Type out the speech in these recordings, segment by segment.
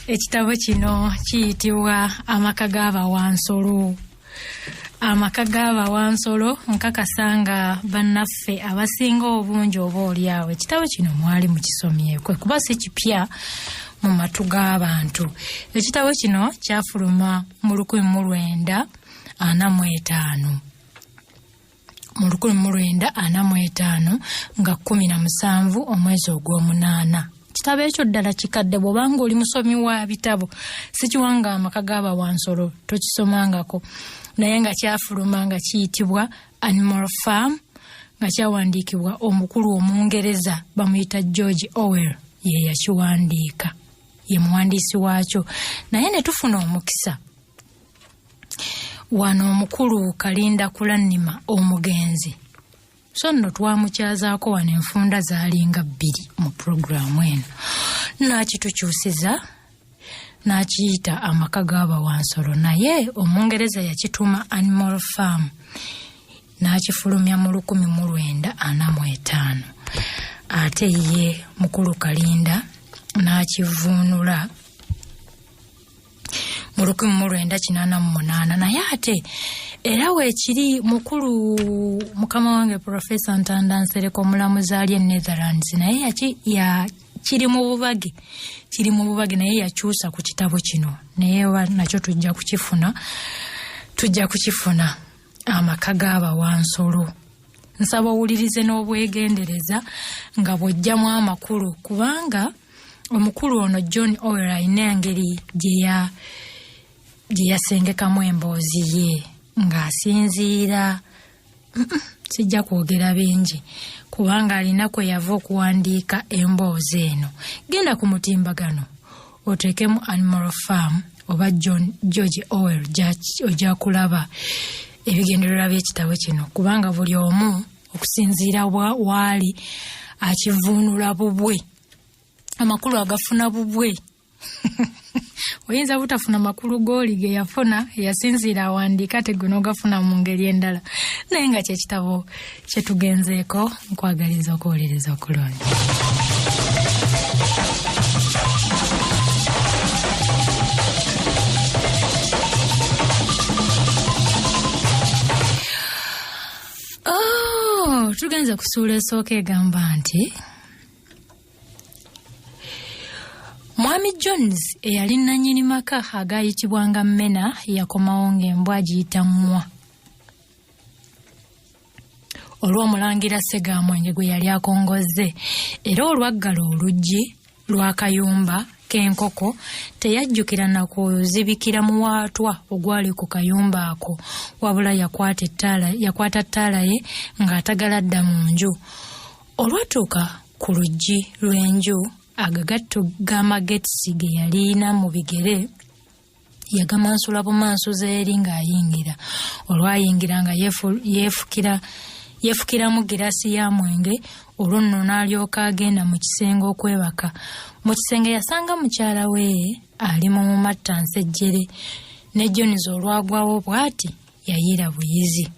Ekitabo kino kiyitibwa Amaka g'Abawansolo. Amaka g'Abawansolo nkakasanga bannaffe abasinga obungi oba oliawo ekitabo kino mwali mukisomyeko kuba si kipya mu matu g'abantu. Ekitabo kino kyafuluma mu 1945 nga 17 omwezi ogw'omunaana. Kitabo ekyo ddala kikadde bw'obanga oli musomi wa bitabo sikiwanga Amaka g'Abawansolo tokisomangako, naye nga kyafuluma nga kiyitibwa Animal Farm nga kyawandiikibwa omukulu Omungereza bamuyita George Orwell ye yakiwandiika, ye muwandiisi waakyo. Naye ne tufuna omukisa wano omukulu Kalinda Kulannima omugenzi, so nno twamukyazaako wano enfunda zaalinga 2 mu programu eno, n'akitukyusiza n'akiyita Amaka g'Abawansolo, naye Omungereza yakituuma Animal Farm n'akifulumya mu 1945. Ate ye mukulu Kalinda n'akivuunula mu 1988. Naye ate era weekiri mukulu mukama wange Professor Ntanda Nsereko omulamuzi ali e Netherlands, naye kiri mu bubage naye yakyusa ku kitabo kino, naye nakyo tujja kukifuna Amaka g'Abawansolo. Nsaba owulirize n'obwegendereza nga bw'ojjamu amakulu, kubanga omukulu ono John Orwell alina engeri gye yasengekamu emboozi ye ng'asinziira. Sijja kwogera bingi kubanga alina kwe yava okuwandiika emboozi eno. Genda ku mutimbagano oteekemu Animal Farm oba George Orwell ojja kulaba ebigendererwa by'ekitabo kino, kubanga buli omu okusinziira waali akivuunula bubwe, amakulu agafuna bubwe. Oyinza butafuna makulu g'oli ge yafuna yasinziira awandiika teguno gafuna mu ngeri endala, naye nga kyekitabo kye tugenzeeko. Nkwagaliza okuwuliriza okulungi. Tugenze kusuula esooka egamba nti Mwami Jones eyali nannyini maka agayitibwanga Mena yakomawo ng'embwa agiyita Mmwa. Olw'omulangira Ssegaamwenge gwe yali akongozze, era olwaggala oluggi lw'akayumba k'enkoko teyajjukira na kuzibikira mu waatwa ogwali ku kayumba ako, wabula yakwata ttaala ye ng'atagala dda mu nju. Olwatuuka ku luggi lw'enju, agagatto g'amagetisi ge yaliina mu bigere yagamansula bumansuza eri ng'ayingira. Olwayingira nga yeefukiramu girasi ya mwenge, olwo nno n'alyoka agenda mu kisenge okwebaka. Mu kisenge yasanga mukyala we ali mu mumattansejjere, ne Jones olwagwawo bw'ati yayiira buyizi.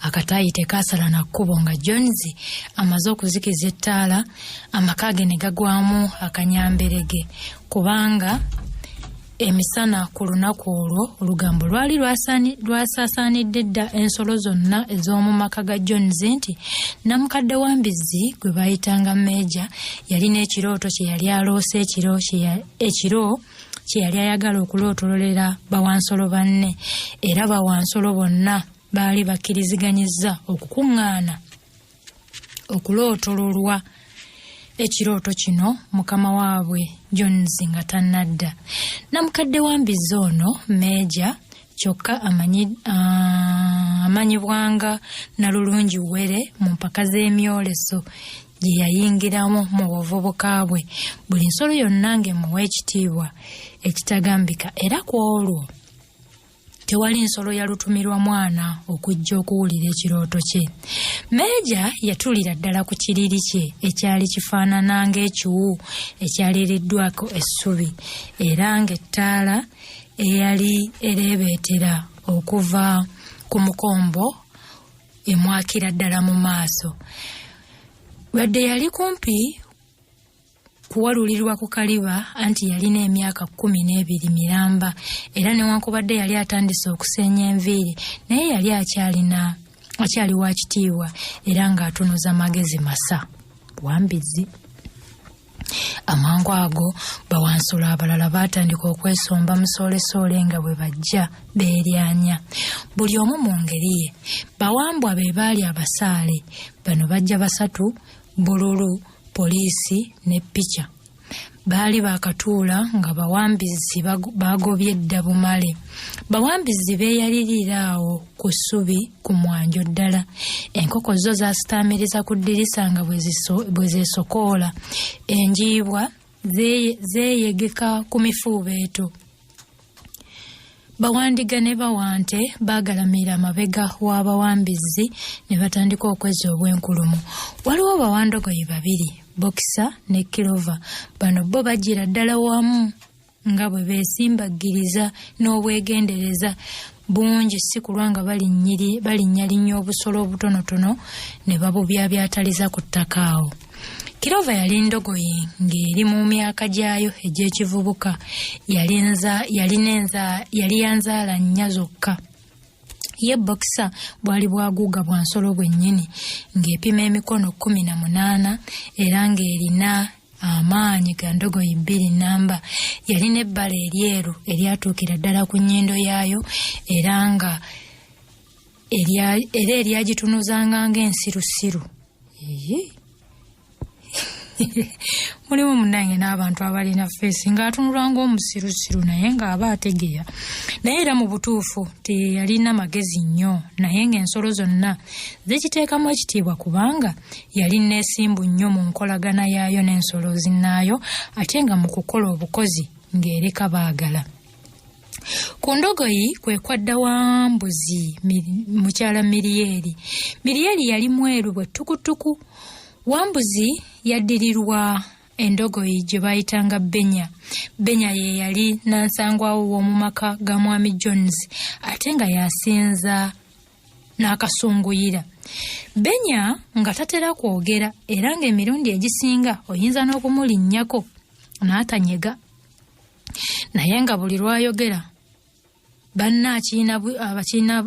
Akataayi tekaasala na kkubo nga Jones amaze okuzikiza ettaala, amaka ge ne gagwamu akanyamberege, kubanga emisana ku lunaku olwo olugambo lwali lwasaasaanidde dda ensolo zonna ez'omu maka ga Jones nti namukadde wa Mbizzi gwe baayitanga Meeja yalina ekirooto kye yali aloose, ekiro kye yali ayagala okulootololera Bawansolo banne, era Bawansolo bonna baali bakkiriziganyizza okukuŋŋaana okulootololwa ekirooto kino mukama waabwe Jones nga tannadda. Namukadde wa Mbizzi ono Meeja kyokka amanyibwanga Nalulungi Were mu mpaka z'emyoleso gye yayingiramu mu buvubuka bwe. Buli nsolo yonna ng'emuwa ekitiibwa ekitagambika, era ku olwo tewali nsolo yalutumirwa mwana okujja okuwulira ekirooto kye. Meeja yatulira ddala ku kiriri kye ekyali kifaanana ng'ekiwu ekyaliriddwako essubi, era ng'ettaala eyali ereebeetera okuva ku mukombo emwakira ddala mu maaso. Wadde yali kumpi kuwalulirwa ku kaliba anti yalina emyaka 12 miramba era newankubadde yali atandise okuseenya enviiri naye yali akyali wa kitiibwa era ng'atunuza magezi masa Buwambizi. Amangu ago bawansula abalala baatandika okwesomba musoolesole nga bwe bajja beeryanya buli omu mu ngeri ye. Bawambwa be baali abasaale bano bajja basatu Bululu, poliisi ne Picha. Baali bakatuula nga bawambizi bagobye dda bumale. Bawambizi beeyalirira awo ku ssubi ku mwanjo ddala. Enkoko zo zaasitaamiriza ku ddirisa nga bwe zeesokoola. Enjiibwa zeeyegeka ku mifuubeeto. Bawandiga ne bawante baagalamira amabega w'abawambizi ne batandika okwezza obwenkulumu. Waliwo bawandogoyi babiri, Boxer ne Kilova. Bano bo bajjira ddala wamu nga bwe beesimbagiriza n'obwegendereza bungi si kulwa nga balinnyalinnya obusolo obutonotono ne babubyabyataliza ku ttaka awo. Kilova yali ndogoyi ng'eri mu myaka gyayo egy'ekivubuka yali yanzaala nnya zokka. Ye Boxer bwali bwaguuga bwa nsolo bwennyini ng'epima emikono 18 era ng'erina amaanyi ga ndogoyi 2 nnamba. Yalina ebbala eryeru eryatuukira ddala ku nnyindo yaayo era nga eryagitunuzanga ng'ensirusiru. Mulimu munnange n'abantu abalina feesi ng'atunulwa ng'omusirusiru naye ng'aba ategeya. Naye era mu butuufu teyalina magezi nnyo naye ng'ensolo zonna zikiteekamu ekitiibwa kubanga yali neesimbu nnyo mu nkolagana yaayo n'ensolo zinnaayo ate nga mu kukola obukozi ng'ereka baagala. Ku ndogoyi kwe kwadda Wambuzi mukyala Miriyeri. Miriyeri yali mweru bwe tukutuku. Wambuzi yaddirirwa endogoyi gye bayitanga Benya. Benya ye yali nansangwawo w'omu maka ga Mwami Jones ate nga yasinza n'akasunguyira. Benya nga tatera kwogera era ng'emirundi egisinga oyinza n'okumulinnyako n'atanyega. Naye nga buli lwayogera banna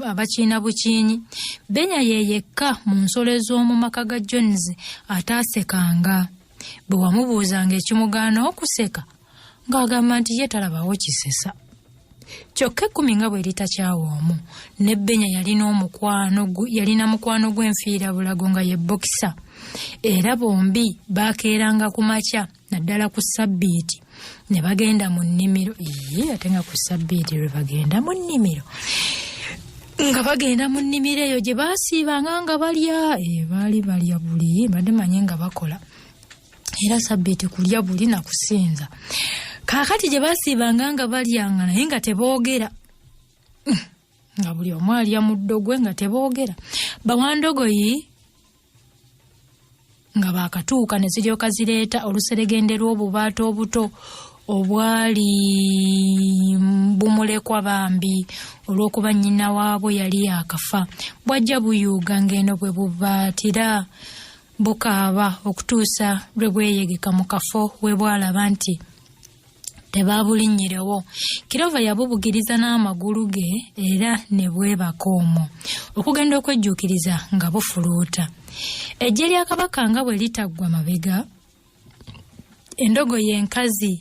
abakiina bukiinyi. Benya ye yekka mu nsolo ez'omu maka ga Jones ataasekanga. Bwe wamubuuzanga ekimugaana okuseka ng'agamba nti ye talabawo kisesa. Kyokka 10 nga bwe litakyawomu. Ne Benya yalina mukwano gw'enfiira bulago nga ye Boxer. Era bombi baakeeranga ku makya naddala ku Ssabbiiti ne bagenda mu nnimiro. Ate nga ku Ssabbiiti lwe bagenda mu nnimiro. Nga bagenda mu nnimiro eyo gye baasiibanga nga balya. Baali balya buli badde manye nga bakola. Era Ssabbiiti kulya buli na kusinza. Kaakati gye baasiibanga nga balyanga naye nga teboogera. Nga buli omu alya muddo gwe nga teboogera. Bawandogoyi nga baakatuuka ne ziryoka zireeta oluseregende lw'obubaata obuto obwali bumulekwa bambi olw'okuba nnyina waabwe yali akafa. Bwajja buyuuga ng'eno bwe bubaatira bukaaba okutuusa lwe bweyegeka mu kafo we bwalaba nti tebaabulinnyirewo. Kilova yabubugiriza n'amagulu ge era ne bwebaka omwo okugenda okwejjuukiriza nga bufuluuta. Ejje lya Kabaka nga bwe litaggwa mabega, endogoyi enkazi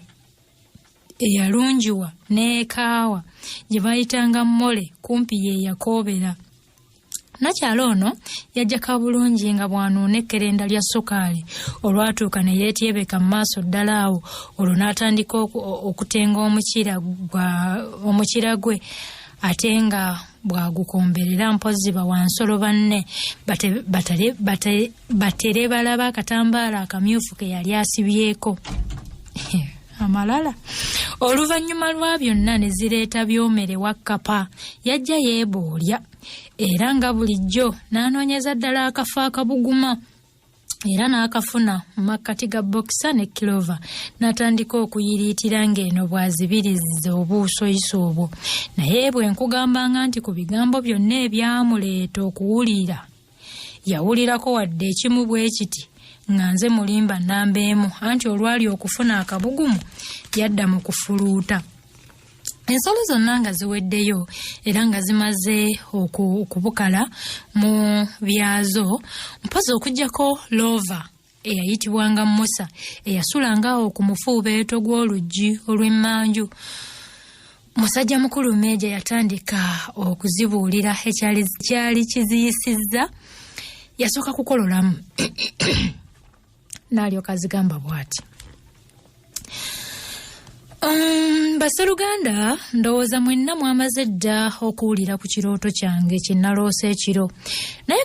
eyalungiwa n'ekaawa gye bayitanga Mmole kumpi ye yakoobera. Nakyalo ono yajjaka bulungi nga bwanuuna ekkerenda lya sukaali olwatuuka ne yeetyebeka mu maaso ddala awo. Olwo n'atandika okutenga omukira gwe ate nga bwagukomberera mpozzi bawansolo banne batere balaba akatambaala akamyufu ke yali asibyeko. Amalala. Oluvannyuma lwa byonna ne zireeta byomere Wakkapa yajja yeeboolya era nga bulijjo n'anoonyeza ddala akafo akabuguma era n'akafuna mu makkati ga Boxer ne Kilova n'atandika okuyiriitira ng'eno bwazibiriza obuusoyiso obwo. Naye bwe nkugambanga nti ku bigambo byonna ebyamuleeta okuwulira yawulirako wadde ekimu bwe kiti nga nze mulimba nnamba emu anti olwali okufuna akabugumu yadda mu kufuluuta. Ensolo zonna nga ziweddeyo era nga zimaze okubukala mu byazo mpazi okuggyako Lova eyayitibwanga Musa eyasulanga ku mufuubeeto gw'oluggi olw'emmanju. Musajja mukulu Meeja yatandika okuzibuulira ekyali kiziyisizza yasooka kukololamu n'alyoka azigamba bw'ati. Basseruganda ndowooza mwenna mwamaze dda okuwulira ku kirooto kyange kye naloose ekiro naye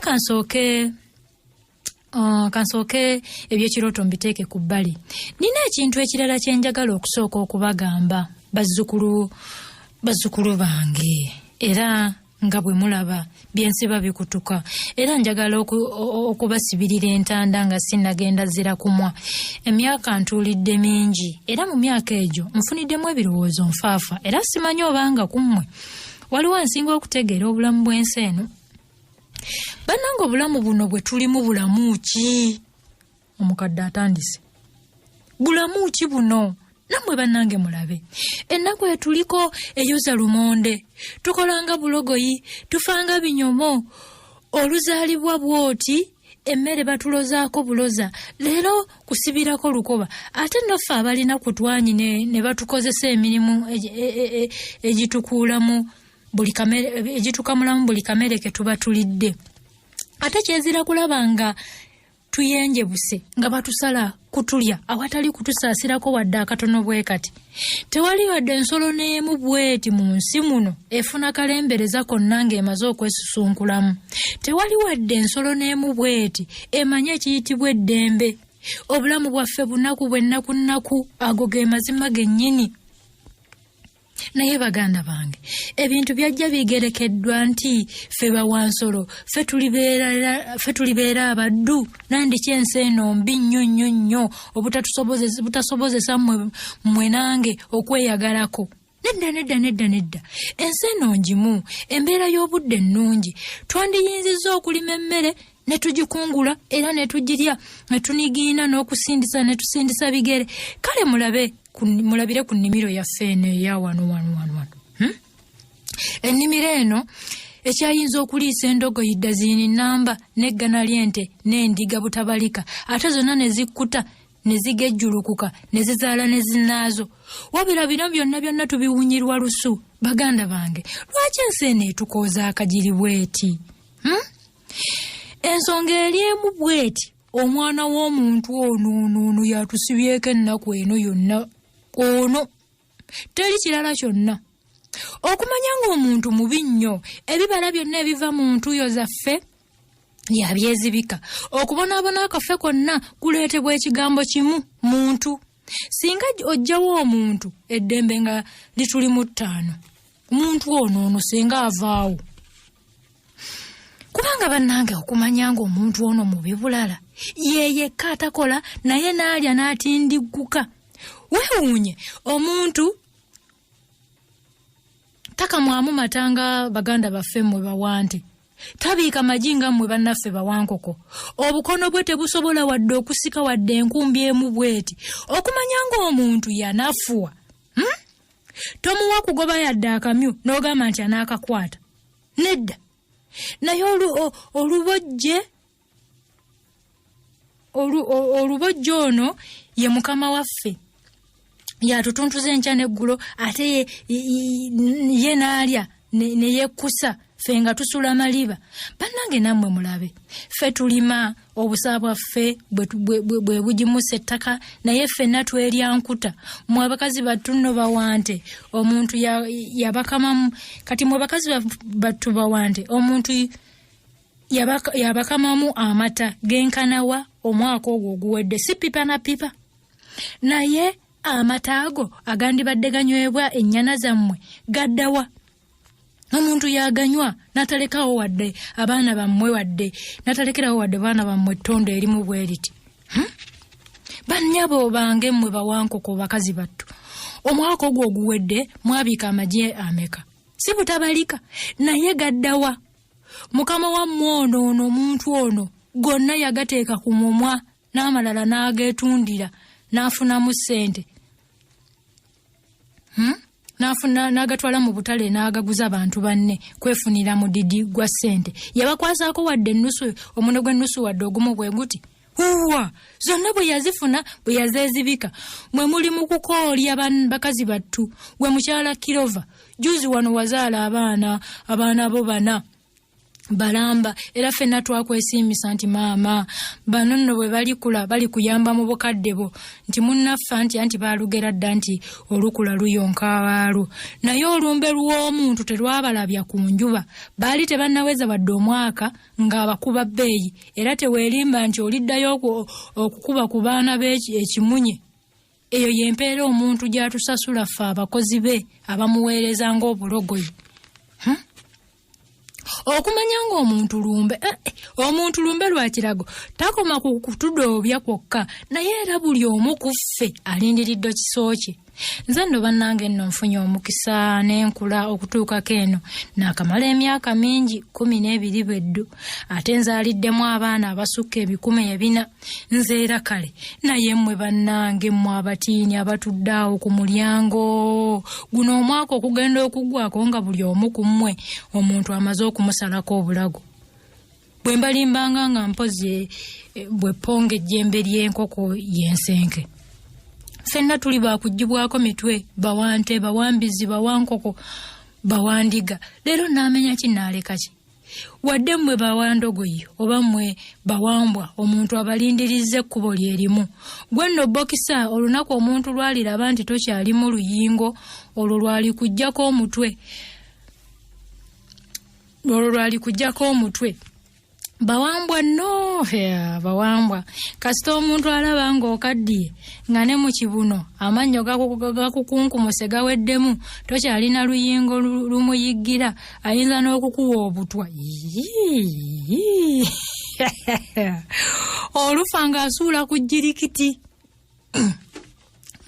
kansooke ebyekirooto mbiteeke ku bbali. Nina ekintu ekirala kye njagala okusooka okubagamba bazzukulu bange era nga bwe mulaba byensiba bikutuka era njagala okubasibirira entanda nga sinnagenda zira kumwa. Emyaka ntuulidde mingi era mu myaka egyo nfuniddemu ebirowoozo nfaafa era simanyi obanga kummwe waliwo ansinga okutegeera obulamu bw'ensi eno. Bannange obulamu buno bwe tulimu bulamu ki? Omukadde atandise. Bulamu ki buno? Nammwe bannange mulabe. Ennaku etuliko eyoza lumonde. Tukolanga bulogoyi, tufanga binyomo. Oluzaalibwa bwoti, emmere batulozaako buloza. Leero kusibirako lukoba. Ate naffe abalina kutwanyi ne batukozesa emirimu egitukamulamu buli kamere ke tuba tulidde. Ate kyezira kulaba nga tuyenjebuse nga batusala kutulya awatali kutusaasirako wadde akatono bwe kati. Tewali wadde ensolo n'emu bweti mu nsi muno efuna kalembereza konna ng'emaze okwesusunkulamu. Tewali wadde ensolo n'emu bweti emanye ekiyitibwa eddembe. Obulamu bwaffe bunaku bwennaku ago ge mazima gennyini. Naye baganda bange ebintu byajja bigerekeddwa nti ffe bawansolo ffe tulibeera abaddu nandiki ensi eno mbi nnyo obutasobozesa mmwe nange okweyagalako. Nedda. Ensi eno njimu, embeera y'obudde nnungi. Twandiyinzizza okulima emmere ne tugikungula era ne tugirya ne tunigiina n'okusindisa ne tusindisa bigere. Kale mulabire ku nnimiro yaffe eno eya wano. Ennimiro eno ekyayinza okuliisa endogoyi ddaziini nnamba n'eggana ly'ente n'endiga butabalika ate zonna ne zikkuta ne zigejjulukuka ne zizaala ne zinnaazo. Wabira bino byonna tubiwunyirwa lusu. Baganda bange lwaki ensi eno etukooza akajiri bweti? Ensonga eri emu bweti omwana w'omuntu ono yatusibyeko ennaku eno yonna ono. Teri kirala kyonna. Okumanya ng'omuntu mubi nnyo ebibala byonna ebiva mu ntuuyo zaffe yabyezibika. Okubonaabona akaffe konna kuleetebwa ekigambo kimu muntu. Singa ojjawo omuntu eddembe nga lituli mu 5 omuntu ono singa avaawo. Kubanga bannange okumanya ng'omuntu ono mubi bulala yekka atakola naye n'alya n'atindigguka. Weewuunye omuntu takamwamu matanga baganda baffe mmwe bawante. Tabiika magi nga mmwe bannaffe bawankoko. Obukono bwe tebusobola wadde okusika wadde enkumbi emu bweti. Okumanya ng'omuntu yanafuwa. Tomuwa kugoba yadde akamyu n'ogamba nti anaakakwata. Nedda. Naye olubojjo ono ye mukama waffe. Yatutuntuza enkya n'eggulo ate ye n'alya ne yekkusa ffe nga tusula maliba. Bannange nammwe mulabe. Ffe tulima obusa bwaffe bwe bugimusa ettaka naye ffenna twerya nkuta. Mwe abakazi battu nno bawante omuntu yabakamamu kati mwe bakazi battu bawante omuntu yabakamamu amata genkanawa omwaka ogwo oguwedde si pipa na pipa. Naye amata ago agandibadde ganywebwa ennyana zammwe gaddawa. Omuntu yaganywa natalekawo wadde abaana bammwe wadde natalekerawo wadde baana bammwe ttonde erimu bwe liti. Bannyabo bange mmwe bawankoko bakazi battu. Omwaka ogwo oguwedde mwabika amagye ameka. Si butabalika naye gaddawa. Mukama wammwe ono omuntu ono gonna yagateeka ku mumwa n'amalala n'ageetundira n'afunamu ssente. N'agatwala mu butale n'agaguza abantu banne kwefunira mudidi gwa ssente. Yabakwasaako wadde ennusu, omuno gw'ennusu wadde ogumu bwe guti. Huwa zonna bwe yazifuna bwe yazeezibika. Mwe muli mu kukoolya bakazi battu. Gwe mukyala Kirova juzi wano wazaala abaana bo bana balamba era ffenna twakwesiimisa nti maama bano nno bwe balikula bali kuyamba mu bukadde bo nti munnaffe anti baalugera dda nti olukula luyonka abaalo. Naye olumbe lw'omuntu terwabalabya ku njuba. Baali tebannaweza wadde omwaka ng'abakuba bbeeyi era teweerimba nti oliddayo okukuba ku baana b'ekimunye. Eyo y'empeera omuntu gy'atusasula ffe abakozi be abamuweereza ng'obulogoyi. Okumanya ng'omuntu lumbe omuntu lumbe lwa kirago takoma ku kutudoobya kwokka naye era buli omu ku ffe alindiridde kisooke. Nze nno bannange nno nfunye omukisa n'enkula okutuukako eno naakamala emyaka mingi 12 bweddu ate nzaaliddemu abaana abasukka 400. Nze era kale naye mmwe bannange mmwe abatiini abatudde awo ku mulyango guno omwaka okugenda okuggwako nga buli omu ku mmwe omuntu amaze okumusalako obulago. Bwe mbalimbanga nga mpozi bwe ponga ejjembe ly'enkoko y'ensenke. Ffenna tuli baakugibwako mitwe bawante bawambizi bawankoko bawandiga. Leero naamenya kinaaleka ki wadde mmwe bawandogoyi oba mmwe bawambwa omuntu abalindirize ekkubo lyerimu. Gwe nno bokisa olunaku omuntu lwaliraba nti tokyali mu luyingo olwo lwali kujjako omutwe. Bawambwa no bawambwa kasita omuntu alaba ng'okaddiye nga ne mu kibuno amannyo gakukunkumuse gaweddemu tokyalina luyingo lumuyiggira ayinza n'okukuwa obutwa. Olufa ng'asuula ku jjirikiti.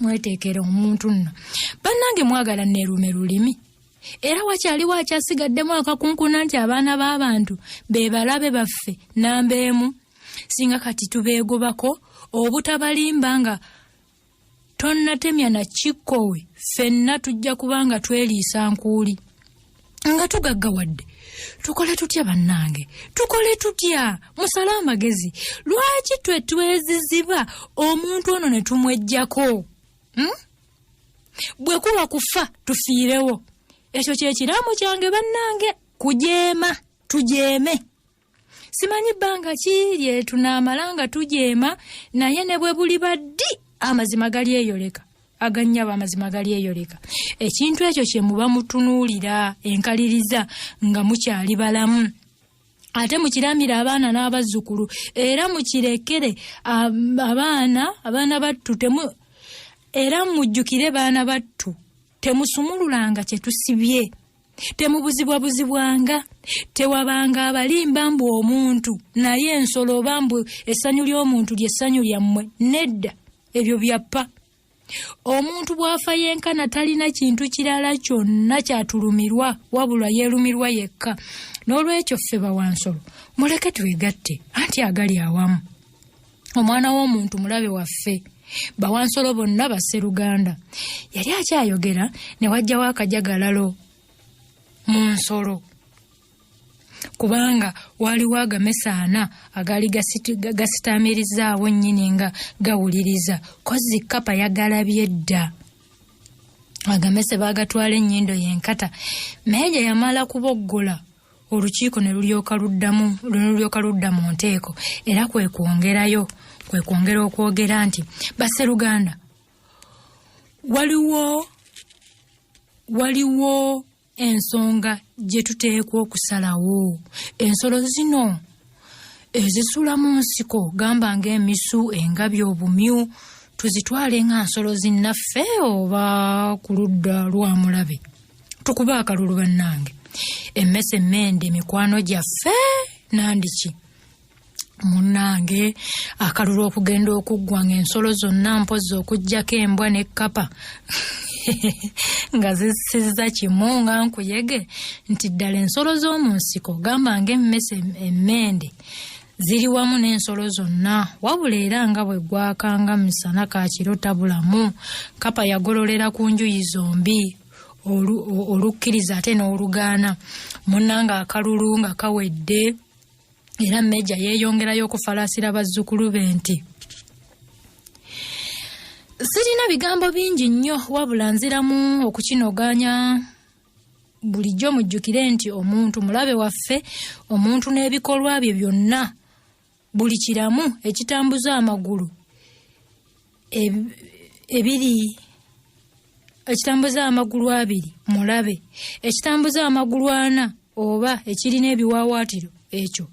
Mweteekera omuntu nno bannange mwagala neerume lulimi. Era wakyaliwo akyasigaddemu akakunkuna nti abaana b'abantu be balabe baffe nambeemu singa kati tubeegobako obutabalimba nga tonnatemya na kikkowe ffenna tujja kubanga tweliisa nkuuli nga tugaggawadde. Tukole tutya bannange? Tukole tutya? Musale amagezi. Lwaki tweziziba omuntu ono ne tumwejjako? Bwe kuba kufa tufiirewo. Ekyo kyekiramu kyange bannange kujeema tujeeme. Simanyi bbanga ki lye tunaamalanga tujeema naye ne bwe buli baddi amazima gali eyoleka. Agannyaba amazima gali eyoleka. Ekintu ekyo kye muba mutunuulira enkaliriza nga mukyali balamu. Ate mukiramira abaana n'abazzukulu era mukirekere abaana battu era mujjukire baana battu. Temusumululanga kye tusibye. Temubuzibwabuzibwanga. Tewabanga abalimba mbu omuntu naye ensolo bambu essanyu ly'omuntu ly'essanyu lyammwe. Nedda ebyo byappa. Omuntu bw'afa yenkana talina kintu kirala kyonna kyatulumirwa wabula yeerumirwa yekka. N'olwekyo ffe bawansolo muleke twegatte anti agali awamu. Omwana w'omuntu mulabe waffe. Bawansolo bonna basseruganda. Yali akyayogera ne wajjawo akajagalalo mu nsolo. Kubanga waliwo agamesaana agali gasitaamirizaawo nnyini nga gawuliriza. Kozi Kapa yagalabye dda. Agamese baagatwala ennyindo y'enkata. Meeja yamala kuboggola. Olukiiko ne lulyoka ludda mu nteeko era kwe kwongera okwogera nti basseruganda waliwo ensonga gye tuteekwa okusalawo. Ensolo zino ezisula mu nsiko gamba ng'emisu, engabi, obumyu tuzitwale nga nsolo zinnaffe oba ku ludda lwa mulabe. Tukuba akalulu bannange. Emmese emmende mikwano gyaffe nandiki. Munnange akalulu okugenda okuggwa ng'ensolo zonna mpozi okuggyako embwa ne Kapa nga zisizza kimu nga nkuyege nti ddala ensolo z'omu nsiko gamba ng'emmese emmende ziri wamu n'ensolo zonna wabula era nga bwe gwakanga misana ka kiro tabulamu Kapa yagololera ku njuyi zombi olukkiriza ate n'olugaana munnanga akalulu nga kawedde era Meja yeeyongerayo okufalasira bazzukulu be nti sirina bigambo bingi nnyo wabula nziramu okukinoganya bulijjo mujjukire nti omuntu mulabe waffe omuntu n'ebikolwa bye byonna buli kiramu ekitambuza amagulu ekitambuza amagulu abiri mulabe ekitambuza amagulu ana oba ekirina ebiwawaatiro ekyo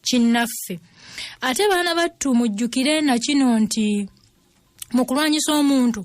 kinnaffe ate baana battu mujjukire na kino nti mu kulwanyisa omuntu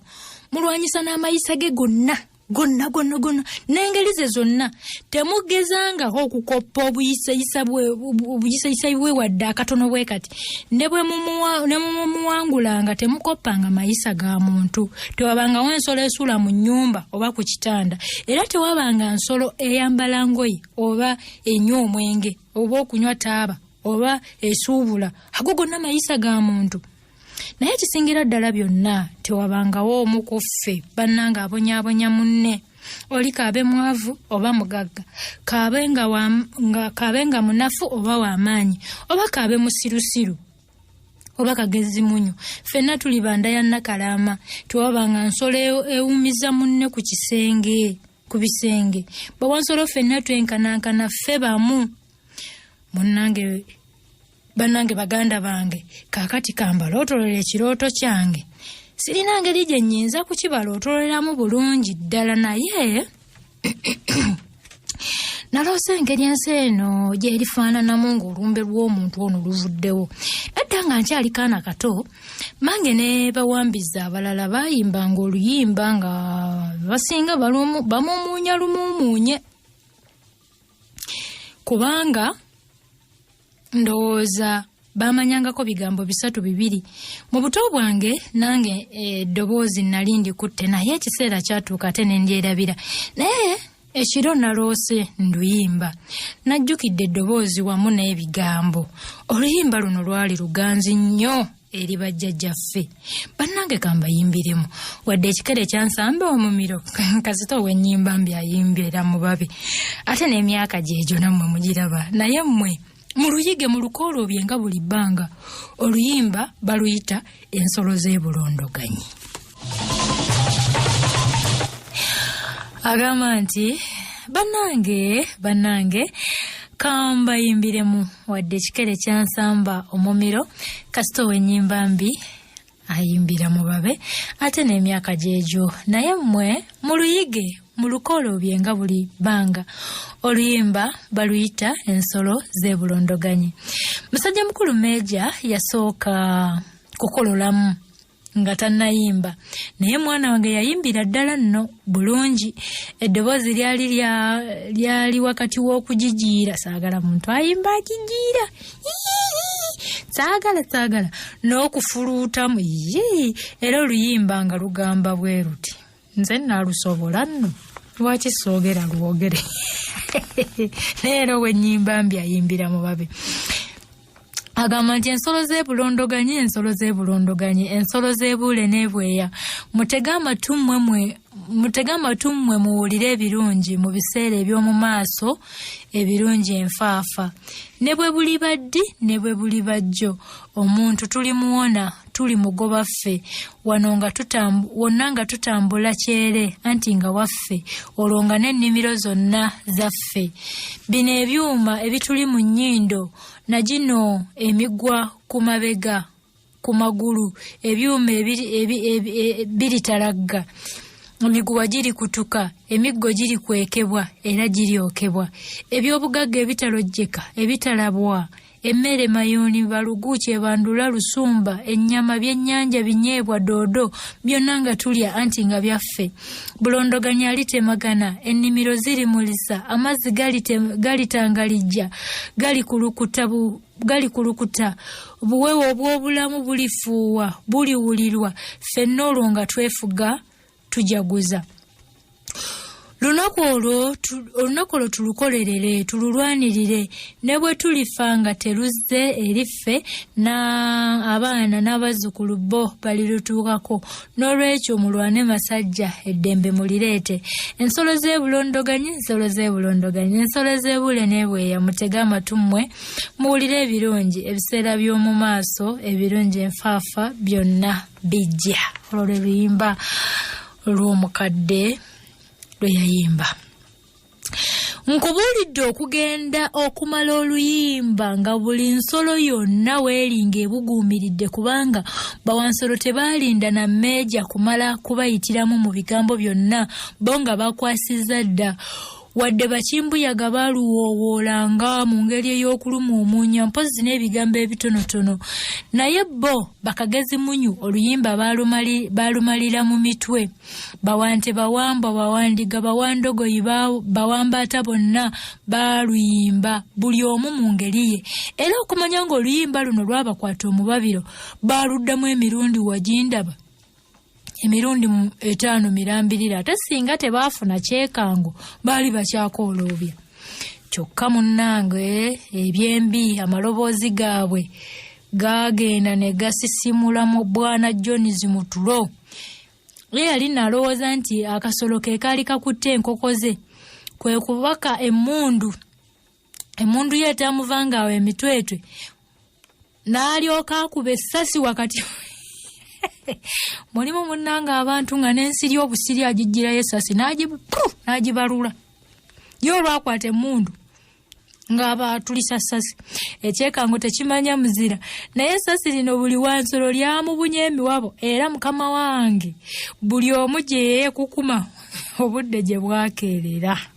mulwanyisa n'amayisa ge gonna n'engeri ze zonna temugezangaho okukoppa obuyisayisa bwe wadde akatono bwe kati ne bwe mumuwangulanga temukoppanga mayisa ga muntu tewabangawo ensolo esula mu nnyumba oba ku kitanda era tewabanga nsolo eyambala ngoye oba enywa omwenge oba okunywa taaba oba esuubula ago gonna mayisa ga muntu naye kisingira ddala byonna tewabangawo omu ku ffe bannanga abonyaabonya munne oli kaabe mwavu oba mugagga kaabenga munafu oba w'amaanyi oba kaabe musirusiru oba kagezi munyo ffenna tuli banda ya Nakalaama tewabanga nsolo ewumiza munne ku bisenge bawansolo ffenna twenkanankana ffe bamu munnange bannange baganda bange kaakati kambalootolera ekirooto kyange sirina ngeri gye nnyinza kukibalootoleramu bulungi ddala naye naloose engeri ensi eno gyerifaananamu ng'olumbe lw'omuntu ono luvuddewo edda nga nkyali kaana kato mange ne bawambiza abalala bayimbanga oluyimba nga basinga bamumuunya lumuumuunye kubanga ndowooza bamanyangako bigambo 3-2 mu buto bwange nange eddoboozi nali ndikutte naye ekiseera kyatuuka ate ne ndyerabira naye ekiro naloose nduyimba najjukidde eddoboozi wamu n'ebigambo oluyimba luno lwali luganzi nnyo eri bajjajjaffe bannange kambayimbiremu wadde ekikere kyansamba omumiro kasita ow'ennyimba mbi ayimbira mu babe ate n'emyaka gyegyo nammwe mugiraba naye mmwe muluyige mu lukoolobye nga buli bbanga oluyimba baluyita ensolo z'ebulondoganyi agamba nti bannange kambayimbiremu wadde ekikere kyansamba omumiro kasita ow'ennyimba mbi ayimbira mu babe ate n'emyaka gyegyo naye mmwe muluyige mu lukoolobye nga buli bbanga oluyimba baluyita ensolo z'ebulondoganyi musajja mukulu Meja yasooka kukololamu nga tannayimba naye mwana wange yayimbira ddala nno bulungi eddoboozi lyali wakati w'okugijiira saagala muntu ayimba agijiira saagala n'okufuluutamu era oluyimba nga lugamba bwe ruti nze naalusobola nno lwaki soogera lwogere naye wennyimba mbi ayimbira mu babe agamba nti ensolo z'ebulondoganyi ensolo z'ebuule n'ebweya mutege amatu mmwe muwulire ebirungi mu biseera eby'omu maaso ebirungi enfaafa ne bwe buli baddi ne bwe buli bajjo omuntu tulimuwona tuli mugoba ffe wonna nga tutambula kyere anti nga waffe olwo nga n'ennimiro zonna zaffe bino ebyuma ebituli mu nnyindo na gino emigwa ku mabega ku magulu ebyuma biritalagga emiguwa giri kutuka emiggo giri kwekebwa era giryokebwa ebyobugagga ebitalojjeka ebitalabwa emmere mayuuni baluguuki bandula lusumba ennyama byennyanja binyeebwa doodo byonna nga tulya anti nga byaffe bulondoganya alitemagana ennimiro zirimulisa amazzi galitangalijja galikulukuta buweewo obw'obulamu bulifuuwa buliwulirwa ffenna olwo nga twefuga tujaguza olunaku olwo tulukolerere tululwanirire ne bwe tulifanga teruzze eriffe na abaana n'abazzukulu bo balirutuukako n'olwekyo mulwane masajja eddembe mulireete ensolo z'ebulondoganye ensolo z'ebule n'ebweya mutege amatu mmwe muwulire ebirungi ebiseera by'omu maaso ebirungi enfaafa byonna bijja olwo lwe luyimba olw'omukadde lwe yayimba. Nkubuulidde okugenda okumala oluyimba nga buli nsolo yonna weeringa ebuguumiridde kubanga bawansolo tebaalinda na mmeeja kumala kubayitiramu mu bigambo byonna bo nga bakwasizza dda wadde bakimbuyaga baluwoowoolanga mu ngeri ey'okuluma omunya mpozi n'ebigambo ebitonotono naye bo bakagezi munyu oluyimba baalumalira mu mitwe bawante bawamba bawandiga bawandogoyi bawambaata bonna baaluyimba buli omu mu ngeri ye era okumanya ng'oluyimba luno lwabakwata omubabiro baaluddamu emirundi wagindaba emirundi 5 mirambirira ate singa tebaafuna kyekango baali bakyakooloobya kyokka munnange ebyembi amaloboozi gaabwe gaagenda ne gasisimula mu bwana Jones mu tulo ye yali nalowooza nti akasolo ke kaali kakutte enkoko ze kwe kubaka emmundu ye etamuvanga awo emitwetwe n'alyoka akuba essasi wakati mulimu munnanga abantu nga n'ensiri obusiri agijjirayo essasi n'agibalula ye olwakwata emmundu ng'abatulisa ssasi ekyekango tekimanya muzira naye essasi lino buli wansolo lyamubunya emiwabo era mukama wange buli omu gye yeekukuma obudde gye bwakeerera.